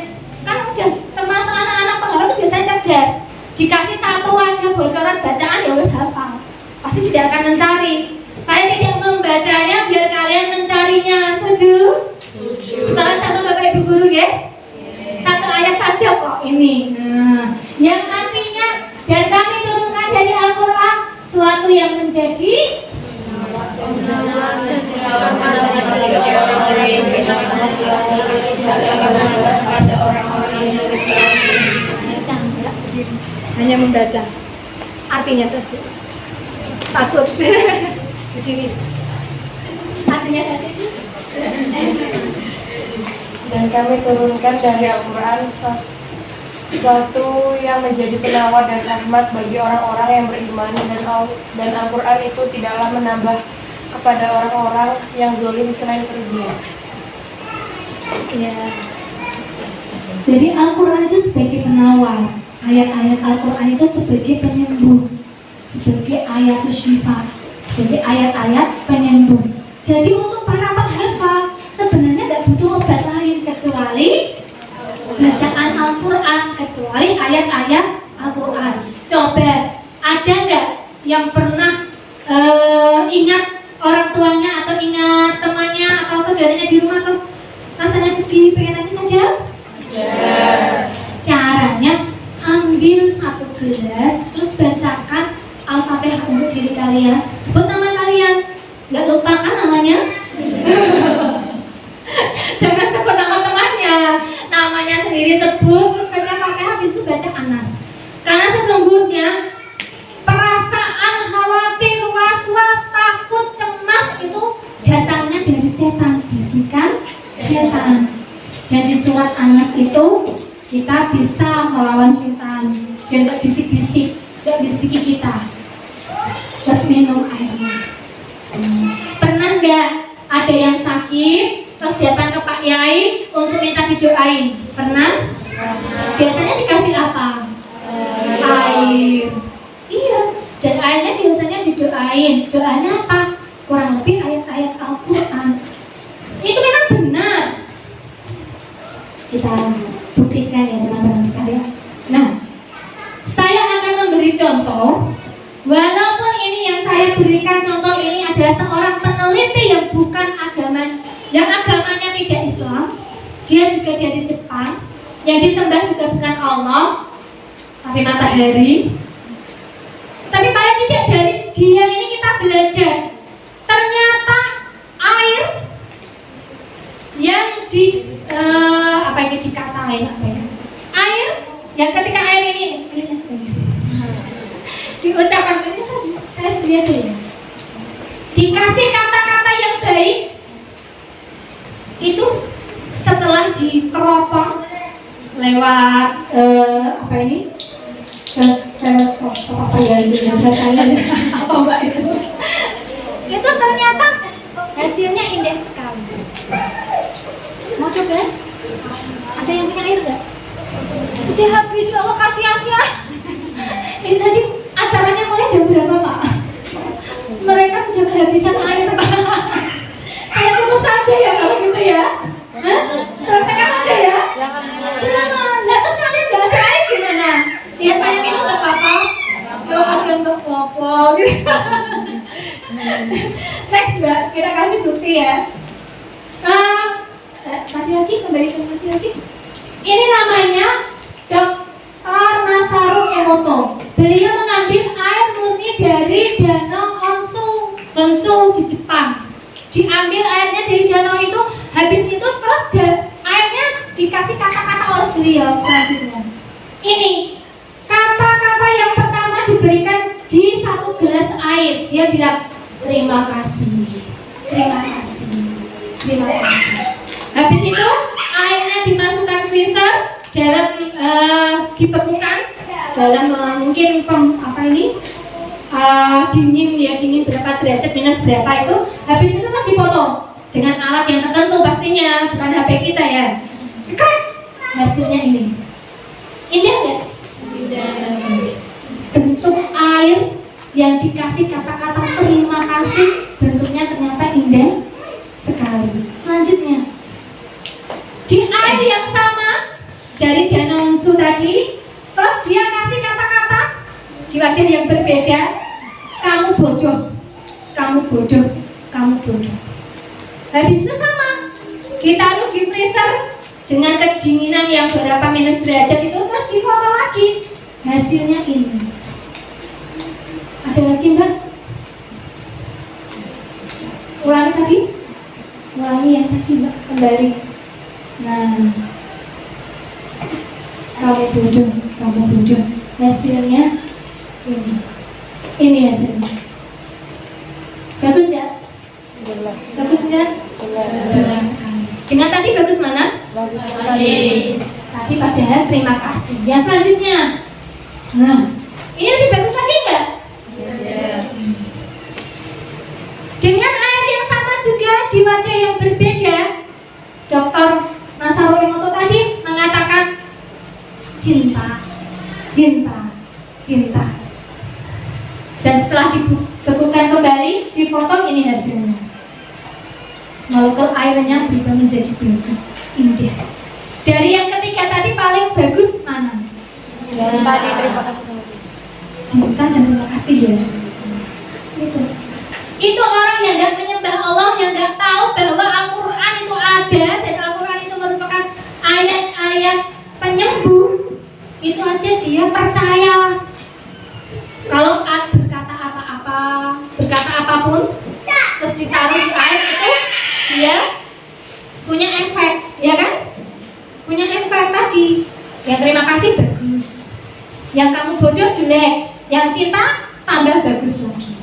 Kan udah termasuk anak-anak penghafal itu biasanya cerdas. Dikasih satu aja bocoran bacaan ya wes hafal, pasti tidak akan mencari. Saya tidak membacanya biar kalian mencarinya. Setuju? Setelah sama Bapak Ibu guru ya. Satu ayat saja kok ini. Nah, yang artinya dan kami turunkan dari Al-Quran suatu yang menjadi hanya membaca artinya saja. Takut berdiri artinya saja. Dan kami turunkan dari Al-Quran suatu yang menjadi penawar dan rahmat bagi orang-orang yang beriman, dan Al-Quran itu tidaklah menambah kepada orang-orang yang zalim selain kerugian. Ya. Jadi Al-Quran itu sebagai penawar, ayat-ayat Al-Quran itu sebagai penyembuh, sebagai ayat syifa, sebagai ayat-ayat penyembuh. Jadi untuk para penghafal sebenarnya nggak butuh obat lain kecuali bacaan Al-Quran, kecuali ayat-ayat Al-Quran. Coba ada nggak yang pernah ingat orang tuanya atau ingat temannya atau saudaranya di rumah terus rasanya sedih pengen nangis saja? Caranya ambil satu gelas terus bacakan Al-Fatihah untuk diri kalian, sebut nama kalian, nggak lupakan namanya. Jangan sebut nama temannya, namanya sendiri sebut terus baca Fatihah, habis itu baca Anas. Karena sesungguhnya perasaan khawatir, was-was, takut, cemas itu datangnya dari setan, bisikan setan. Dan di surat Anas itu kita bisa melawan setan, dan gak bisik-bisik, gak bisiki kita. Terus minum airnya. Pernah nggak ada yang sakit terus datang ke Pak Yai untuk minta didoain? Pernah? Biasanya dikasih apa? Air. Iya. Dan airnya biasanya didoain. Doanya apa? Kurang lebih ayat-ayat Al-Quran. Itu memang benar. Kita buktikan ya teman-teman sekalian. Nah, saya akan memberi contoh. Walaupun ini yang saya berikan contoh ini adalah seorang peneliti yang bukan yang agamanya tidak Islam, dia juga dari Jepang, yang disembah juga bukan Allah, tapi matahari. Tapi paling tidak dari dia ini kita belajar, ternyata air yang dikatain apa ya? Air yang ketika air ini diucapkan ini saya sendiri aja ya. Dikasih kata-kata yang baik itu setelah diteropong lewat apa ini? Apa ya itu bahasanya apa mbak itu ternyata hasilnya indah sekali. Mau coba? Ada yang punya air nggak? Sudah habis, ya Allah kasihannya. Ini tadi acaranya mulai jam berapa Pak? Mereka sudah kehabisan air Pak. Saya tutup saja ya kalau gitu ya. Hah? Selesaikan aja ya. Jangan. Nah terus kalian nggak ada air gimana? Ya saya minum nggak apa-apa. Kalau kasih untuk popo gitu. Next Mbak, kita kasih bukti ya. Kembali lagi. Ini namanya Dr. Masaru Emoto. Beliau mengambil air murni dari danau Honshu di Jepang. Diambil airnya dari danau itu, habis itu terus airnya dikasih kata-kata oleh beliau selanjutnya. Ini kata-kata yang pertama diberikan di satu gelas air. Dia bilang terima kasih, terima kasih, terima kasih. Habis itu airnya dimasukkan freezer dalam dibekukan dalam mungkin dingin berapa derajat minus berapa itu. Habis itu terus dipotong dengan alat yang tertentu pastinya, bukan HP kita ya. Cekrek, hasilnya ini. Indah nggak? Bentuk air yang dikasih kata-kata terima kasih, bentuknya ternyata indah sekali. Selanjutnya di air yang sama dari danau Honshu tadi, terus dia kasih kata-kata wadah yang berbeda, kamu bodoh, kamu bodoh, kamu bodoh. Habis itu sama, ditaruh di freezer dengan kedinginan yang berapa minus derajat itu, terus difoto lagi. Hasilnya ini. Ada lagi Mbak? Ulangi tadi? Ulangi yang tadi Mbak, kembali. Nah, kamu bodoh, kamu bodoh. Hasilnya ini. Ini hasilnya. Bagus ya? Bagus nggak? Jelas sekali. Dengan tadi bagus mana? Bagus. Tadi padahal terima kasih. Yang selanjutnya. Nah, ini lebih bagus lagi nggak? Dengan air yang sama juga di wadah yang berbeda, Dr. Masaru Emoto tadi mengatakan cinta, cinta, cinta. Dan setelah dibekukan kembali, dipotong, ini hasilnya. Molekul airnya berubah menjadi bagus, indah. Dari yang ketiga tadi paling bagus mana? Yang tadi terima kasih sama dia. Cinta dan terima kasih ya. Itu orang yang gak menyembah Allah, yang gak tahu bahwa Al-Quran itu ada dan Al-Quran itu merupakan ayat-ayat penyembuh. Itu aja dia percaya. Kalau berkata apa-apa, berkata apapun, terus ditaruh di air itu, dia punya efek, ya kan? Punya efek tadi. Yang terima kasih bagus, yang kamu bodoh jelek, yang cinta tambah bagus lagi.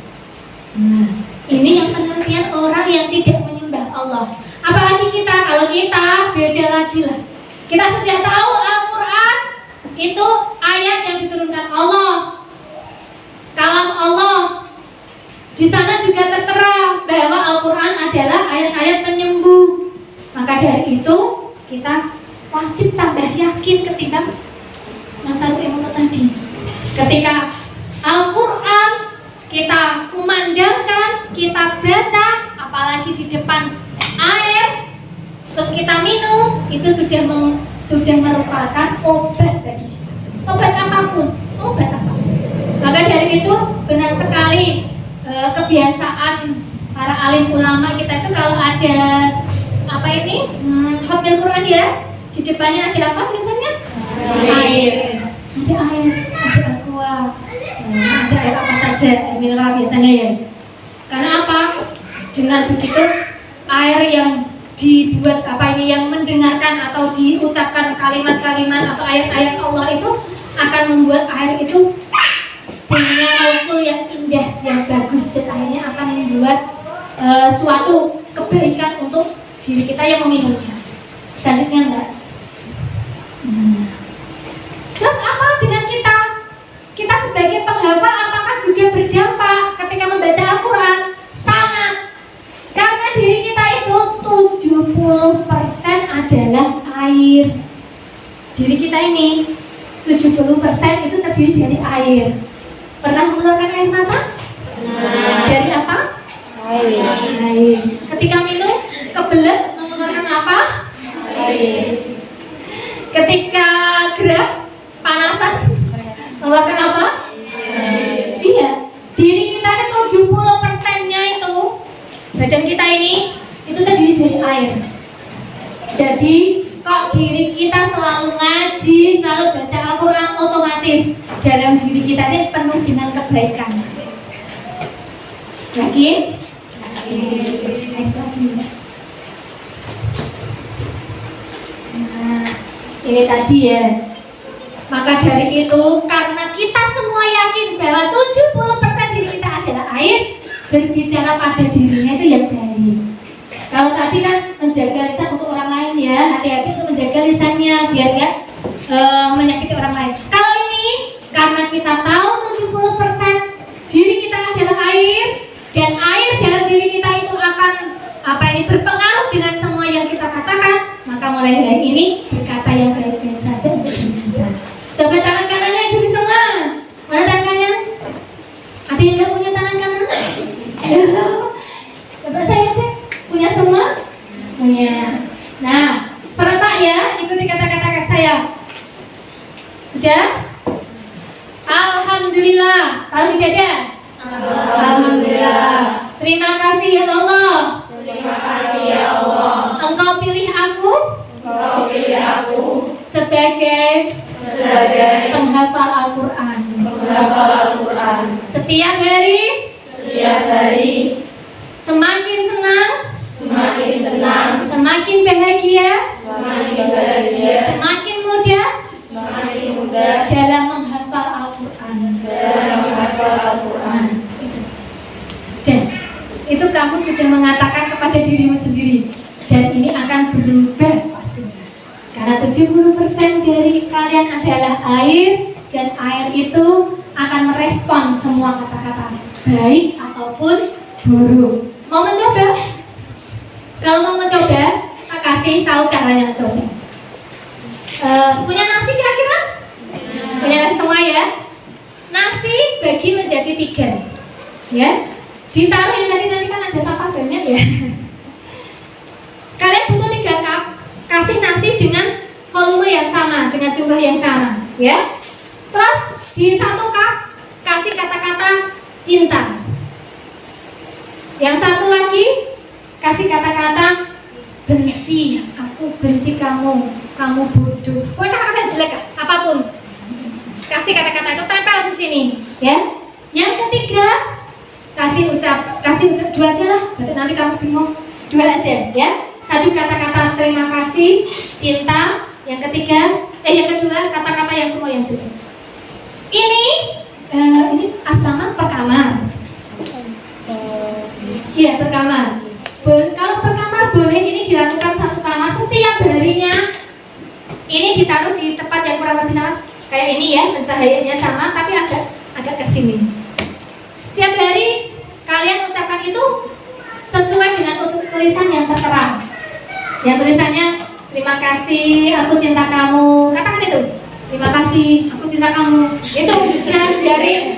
Nah, ini yang pengertian orang yang tidak menyembah Allah. Apalagi kita, kalau kita beda lagi lah. Kita sudah tahu Al-Quran itu ayat yang diturunkan Allah, kalam Allah. Di sana juga tertera bahwa Al-Quran adalah ayat-ayat penyembuh. Maka dari itu kita wajib tambah yakin ketimbang Masaru Emoto tadi. Ketika Al-Quran kita kumandangkan, kita baca, apalagi di depan air, terus kita minum, itu sudah merupakan obat bagi kita. Obat apapun, obat apapun. Maka dari itu benar sekali kebiasaan para alim ulama kita itu kalau ada apa ini hotmail Quran ya, di depannya ada apa biasanya? Air. Ada air, ada aqua, ada air apa saja, air mineral biasanya ya. Karena apa? Dengan begitu air yang dibuat apa ini, yang mendengarkan atau diucapkan kalimat-kalimat atau ayat-ayat Allah itu akan membuat air itu punya molekul yang indah, yang bagus, dan akhirnya akan membuat suatu kebaikan untuk diri kita yang meminumnya. Selanjutnya enggak? Terus apa dengan kita? Kita sebagai penghafal apakah juga berdampak ketika membaca Al-Quran? Sangat. Karena diri kita itu 70% adalah air. Diri kita ini 70% itu terdiri dari air. Pernah mengeluarkan air mata? Dari apa? Air. Ketika minum, kebelet mengeluarkan apa? Air. Ketika gerah, panasan, mengeluarkan apa? Air. Iya. Diri kita itu 70%-nya itu, badan kita ini, itu terdiri dari air. Jadi, kok diri kita selalu ngaji, selalu baca Al-Quran, otomatis dalam diri kita ini penuh dengan kebaikan. Yakin? Next lagi. Nah, ini tadi ya. Maka dari itu, karena kita semua yakin bahwa 70% diri kita adalah air, berbicara pada dirinya itu yang baik. Kalau tadi kan menjaga lisan untuk orang lain ya, hati-hati untuk menjaga lisannya biar nggak menyakiti orang lain. Kalau ini karena kita tahu 70% diri kita adalah air, dan air dalam diri kita itu akan berpengaruh dengan semua yang kita katakan, maka mulai hari ini berkata yang baik-baik saja untuk diri kita. Coba tangan kanannya jadi semua. Mana tangan kanan? Ada yang nggak punya tangan kanan? Coba saya cek. Punya semua? Punya. Nah, serentak ya, ikuti kata-kata saya. Sudah? Alhamdulillah. alhamdulillah. Taruh di dada. Alhamdulillah. Terima kasih ya Allah. Terima kasih ya Allah. Engkau pilih aku Engkau pilih aku sebagai sebagai penghafal Al-Quran. penghafal Al-Quran. Setiap hari Setiap hari semakin senang, semakin senang, semakin bahagia, semakin bahagia, semakin mudah semakin mudah dalam menghafal Al-Quran. dalam menghafal Al-Quran. Nah, itu. Dan itu kamu sudah mengatakan kepada dirimu sendiri. Dan ini akan berubah pastinya. Karena 70% dari kalian adalah air. Dan air itu akan merespon semua kata-kata, baik ataupun buruk. Mau mencoba? Kalau mau mencoba, tak kasih tahu caranya mencoba. Punya nasi kira-kira? Punya nasi semua ya? Nasi bagi menjadi 3, ya. Ditaruh ini nanti kan ada sampah banyak ya. Kalian butuh 3 cup, kasih nasi dengan volume yang sama, dengan jumlah yang sama, ya. Terus di 1 cup kasih kata-kata cinta. Yang satu lagi kasih kata-kata benci. Aku benci kamu, kamu bodoh. Pokoknya kata-kata jelek, apapun. Kasih kata-kata itu tempel di sini, ya. Yang ketiga kasih ucap 2 aja lah. Berarti nanti kamu bingung, 2 aja, ya. Tadi kata-kata terima kasih, cinta. Yang kedua kata-kata yang semua yang jelek. Ini asrama perkamar. Iya, perkamar. Kalau perkamar boleh ini dilakukan 1 kamar setiap harinya. Ini ditaruh di tempat yang kurang lebih sama kayak ini ya, pencahayaannya sama tapi agak ke sini. Setiap hari kalian ucapkan itu sesuai dengan tulisan yang tertera. Yang tulisannya terima kasih, aku cinta kamu. Katakan itu. Terima kasih, aku cinta kamu. Itu dari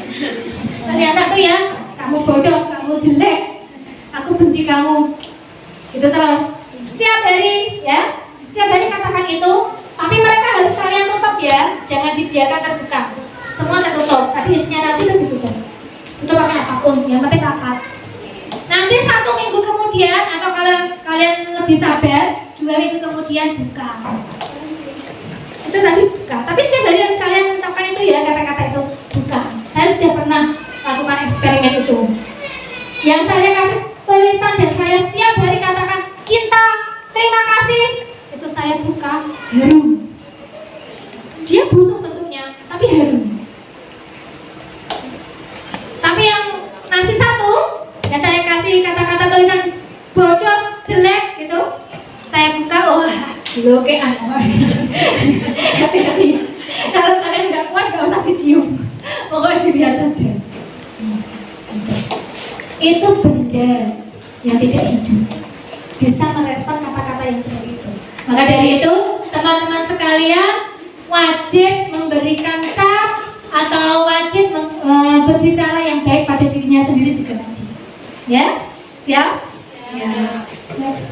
yang satu ya, kamu bodoh, kamu jelek, aku benci kamu. Itu terus setiap hari ya, setiap hari katakan itu. Tapi mereka harus kalian tutup ya, jangan dibiarkan terbuka. Semua tertutup. Tadi isinya nasi itu ditutup. Itu pakai apapun, yang penting rapat. Nanti 1 minggu kemudian atau kalian lebih sabar, 2 minggu kemudian buka. Itu tadi buka. Tapi setiap hari harus kalian mengucapkan itu ya, kata-kata itu buka. Saya sudah pernah lakukan eksperimen itu. Yang saya kasih tulisan dan saya setiap hari katakan cinta, terima kasih. Itu saya buka, harum. Dia busuk bentuknya, tapi harum. Tapi yang nasi 1, ya saya kasih kata-kata tulisan bodoh, jelek gitu. Saya buka, blokean. Hati-hati. Kalau kalian nggak kuat, nggak usah dicium. Pokoknya dilihat saja. Itu benda yang tidak hidup bisa merespon kata-kata yang seperti itu. Maka dari itu, teman-teman sekalian wajib memberikan cap atau wajib berbicara yang baik pada dirinya sendiri juga wajib. Ya, siap? Ya. Next.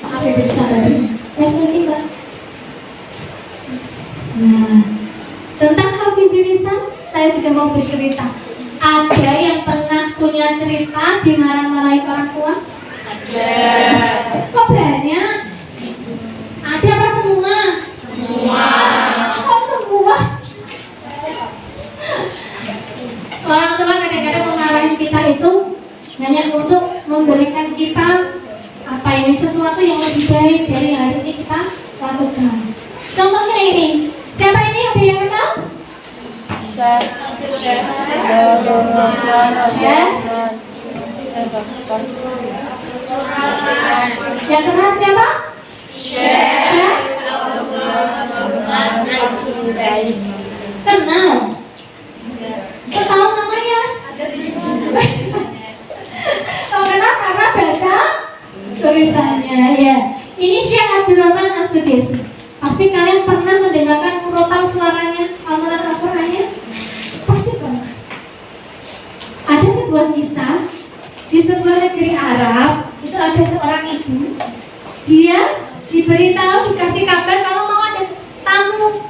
Maaf ya bisa tadi. Next lagi Mbak. Nah, tentang hafidz lisan saya juga mau bercerita. Ada yang pernah punya cerita dimarah-marahi orang tua? Ada. Kok banyak? Ada apa semua? Semua. Kok semua? Orang tua kadang-kadang memarahi kita itu hanya untuk memberikan kita sesuatu yang lebih baik dari yang hari ini kita lakukan. Contohnya ini, siapa ini? Ada yang kenal? Yang kenal siapa? Syekh. Kenal? Tahu namanya? Tahu kenal karena baca tulisannya ya. Ini Syekh Abdurrahman As-Sudesi. Pasti kalian pernah mendengarkan murotal suaranya Al-Qurannya? Pasti pernah. Ada sebuah kisah di sebuah negeri Arab. Itu ada seorang ibu. Dia diberitahu, dikasih kabar kalau mau ada tamu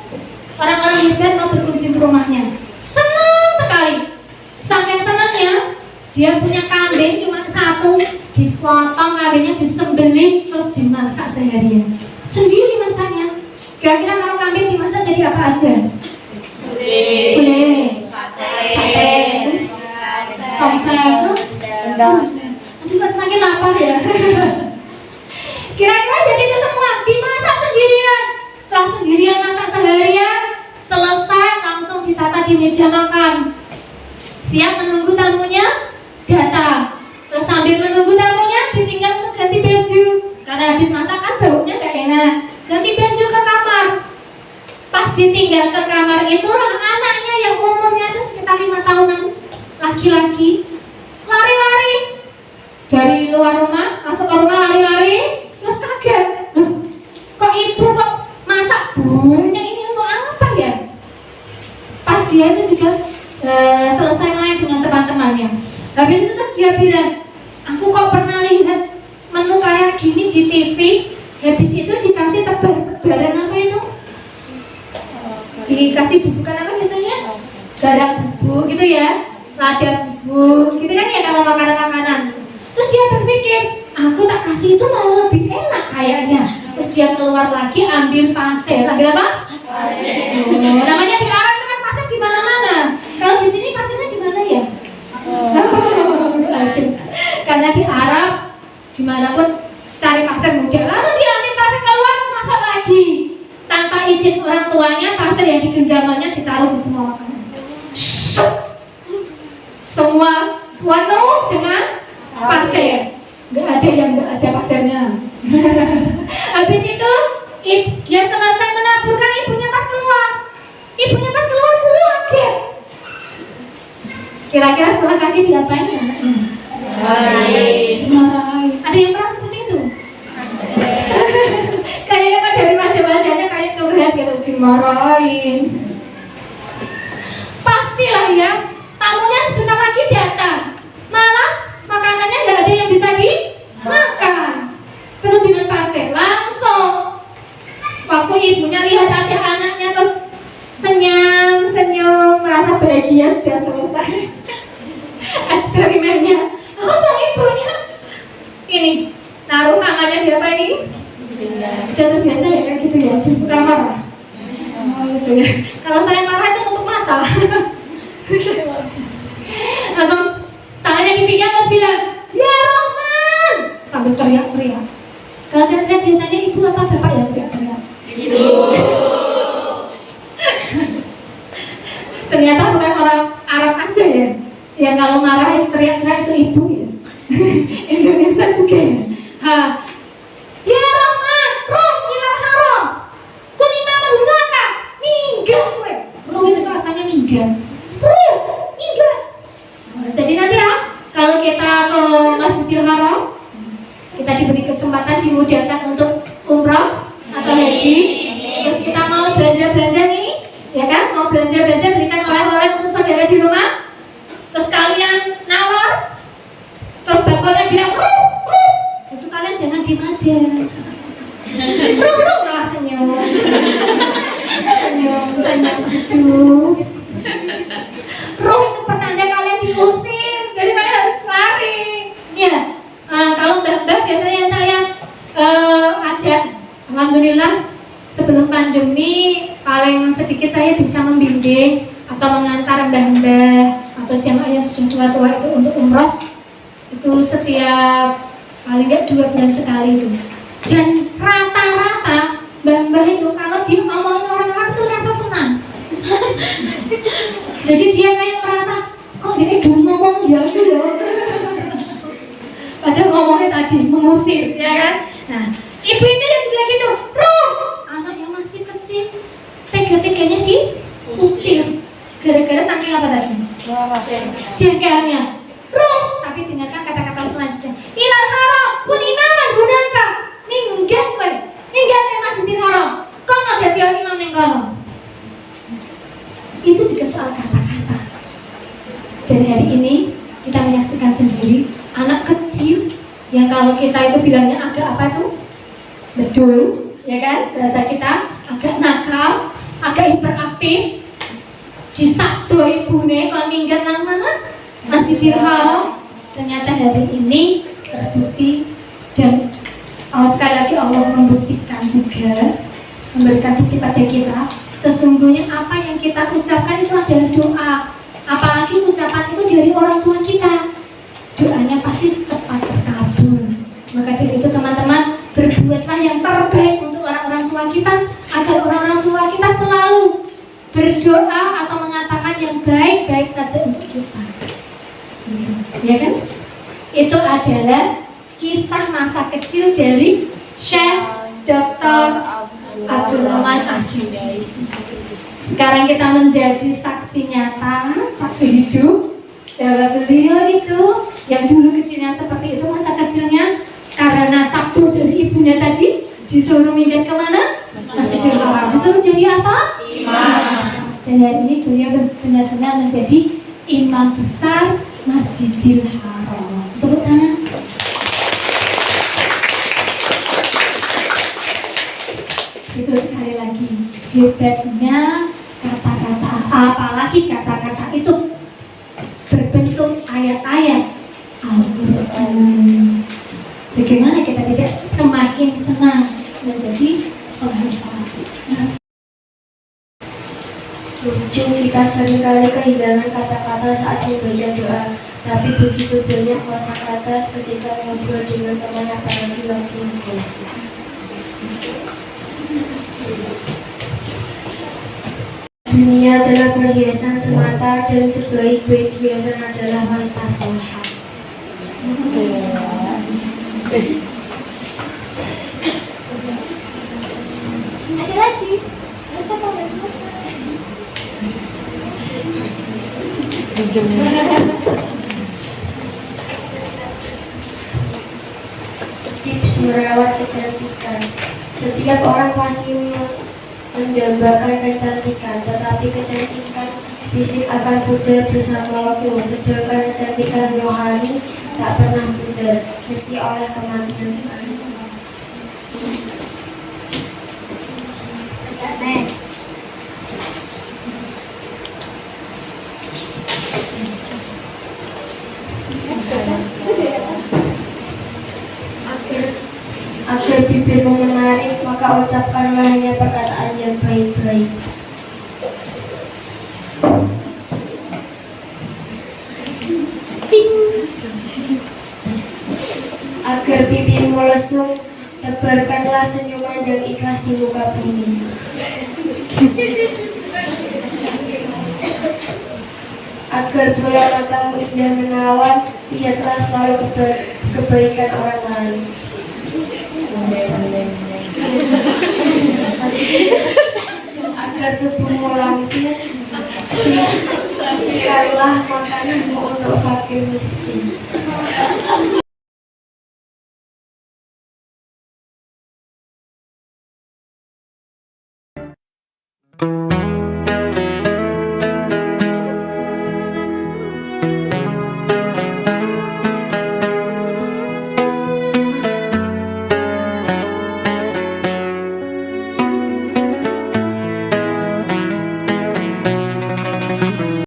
orang-orang hebat mau berkunjung menuju ke rumahnya. Senang sekali. Saking senangnya, dia punya kambing cuma satu, dipotong kambingnya, disembelih, terus dimasak seharian. Sendiri masaknya. Kira-kira kalau kambing dimasak jadi apa aja? Boleh. Sate. Tongseng, terus nanti kok semakin lapar ya. Kira-kira jadi itu semua dimasak sendirian. Setelah sendirian masak seharian, selesai langsung ditata di meja makan. Siap menunggu tamunya datang. Terus sambil menunggu tamunya ditinggal untuk ganti baju. Karena habis masak kan baunya gak enak. Ganti baju ke kamar. Pas ditinggal ke kamar itulah anaknya yang umurnya itu sekitar 5 tahunan, laki-laki, lari-lari dari luar rumah masuk ke rumah, lari-lari, terus kaget, kok ibu kok masak banyak ini untuk apa ya? Pas dia itu juga selesai main dengan teman-temannya. Habis itu terus dia bilang, aku kok pernah lihat menu kayak gini di TV. Habis itu dikasih tebar-tebaran apa itu? Dikasih bubukan apa biasanya? Garam bubuk gitu ya, lada bubuk gitu kan ya kalau makanan-makanan. Terus dia berpikir, aku tak kasih itu malah lebih enak kayaknya. Terus dia keluar lagi ambil pasir. Ambil apa? Pasir. Namanya di Arab itu kan pasir di mana-mana. Kalau di sini pasirnya di mana ya? Karena di Arab dimanapun cari pasir mudah. Langsung dia ambil pasir keluar, terus masak lagi. Tanpa izin orang tuanya, pasir yang digenggamannya ditaruh di semua makanan. Semua penuh dengan pasir. Gak ada yang gak ada pasirnya. Habis itu dia selesai menaburkan, ibunya pas keluar. Ibunya pas keluar dulu kaget. Kira-kira setelah kaget diapain ya anaknya? Dimarahin. Ada yang pernah seperti itu? Kayaknya kan dari wajah-wajahnya kayak curhat gitu, dimarahin. Pastilah ya, tamunya sebentar lagi datang. Malah makanannya nggak ada yang bisa dimakan. Penuh dengan pasir. Langsung waktu ibunya lihat ada anaknya terus senyum, merasa bahagia sudah selesai eksperimennya. Langsung ibunya ini naruh tangannya di apa ini? Sudah terbiasa ya kayak gitu ya, bukan marah. Oh gitu ya. Kalau saya marah itu tutup mata. Langsung tangannya dipinjam terus bilang, ya Rahman, sambil teriak-teriak. Kalau teriak biasanya ibu apa bapak yang teriak-teriak? Ibu. Ternyata bukan orang Arab aja ya. Yang kalau marahin teriak-teriak itu ibu ya. Indonesia juga ya. Ya Rahman, Rum, ilal haram, kunima menggunakan minggat gue. Rum itu katanya minggat. Rum, minggat. Jadi nanti ya, kalau kita ke Masjidil Haram, kita diberi kesempatan dimudahkan untuk umrah atau haji. Terus kita mau belanja-belanja nih, ya kan? Mau belanja-belanja, berikan oleh-oleh untuk saudara di rumah. Terus kalian nawar, terus bakolnya bilang Rum, itu kalian jangan diem aja. Rum lah senyum. Aduh. Rum itu pertanda kalian diusir, jadi kalian harus lari. Ya, kalau mbak-mbak biasanya saya ajak, alhamdulillah sebelum pandemi paling sedikit saya bisa membimbing atau mengantar mbah-mbah atau jamaah yang sudah tua-tua itu untuk umroh. Itu setiap paling nggak 2 bulan sekali itu. Dan rata-rata mbah-mbah itu kalau dia ngomongin orang-orang itu rasa senang. Jadi dia kayak merasa kok dia dulu ngomong ya gitu. Padahal ngomongnya tadi mengusir, ya kan? Nah, ibu itu yang juga gitu. Rum, anak yang masih kecil, tega-teganya diusir. Gara-gara saking apa tadi? Jengkelnya. Rum, tapi dengarkan kata-kata selanjutnya. Ilal haram, kunina manhunaka. Minggat kowe, minggat yang Masjidil Haram. Kok nggak jadi imam ning kono? Itu juga soal kata-kata. Dari hari ini kita menyaksikan sendiri anak kecil yang kalau kita itu bilangnya agak apa tuh? Betul, ya kan? Bahasa kita agak nakal, agak hiperaktif. disabdo ibune kon minggat nang mana? Masjidil Haram. Ternyata hari ini terbukti dan sekali lagi Allah membuktikan juga, memberikan bukti pada kita sesungguhnya apa yang kita ucapkan itu adalah doa. Apalagi ucapan itu dari orang tua kita, doanya pasti cepat terkabul. Maka dari itu teman-teman, berbuatlah yang terbaik untuk orang-orang tua kita, agar orang-orang tua kita selalu berdoa atau mengatakan yang baik-baik saja untuk kita. Ya kan? Itu adalah kisah masa kecil dari Syekh Dr. Abdul Rahman As-Sudais. Sekarang kita menjadi saksi nyata, saksi hidup bahwa beliau itu yang dulu kecilnya seperti itu, masa kecilnya karena sabtu dari ibunya tadi disuruh minggat kemana? Masjidil Haram. Disuruh jadi apa? Imam. Dan hari ini beliau benar-benar menjadi imam besar Masjidil Haram. Tepuk tangan. Itu sekali lagi hebatnya kata-kata, apalagi kata-kata itu berbentuk ayat-ayat Al-Quran. Bagaimana kita tidak semakin senang menjadi penghafal? Lucu, kita seringkali kehilangan kata-kata saat membaca doa, tapi begitu banyak kosakata ketika ngobrol dengan teman, apalagi waktu ngegosip. Dunia adalah perhiasan semata dan sebaik-baik hiasan adalah wanita salihah. Ada lagi? Baca sampai selesai. Tips merawat kecantikan. Setiap orang pasti mendambakan kecantikan, tetapi kecantikan fisik akan pudar bersama waktu, sedangkan kecantikan rohani tak pernah pudar, meski oleh kematian sekali. Next. Agar bibirmu menarik, maka ucapkanlah hanya perkataan yang baik-baik. Agar pipimu lesung, tebarkanlah senyuman yang ikhlas di muka bumi. Agar bola matamu indah menawan, lihatlah selalu kebaikan orang lain. Agar tubuhmu langsing, sisihkanlah makananmu untuk fakir miskin.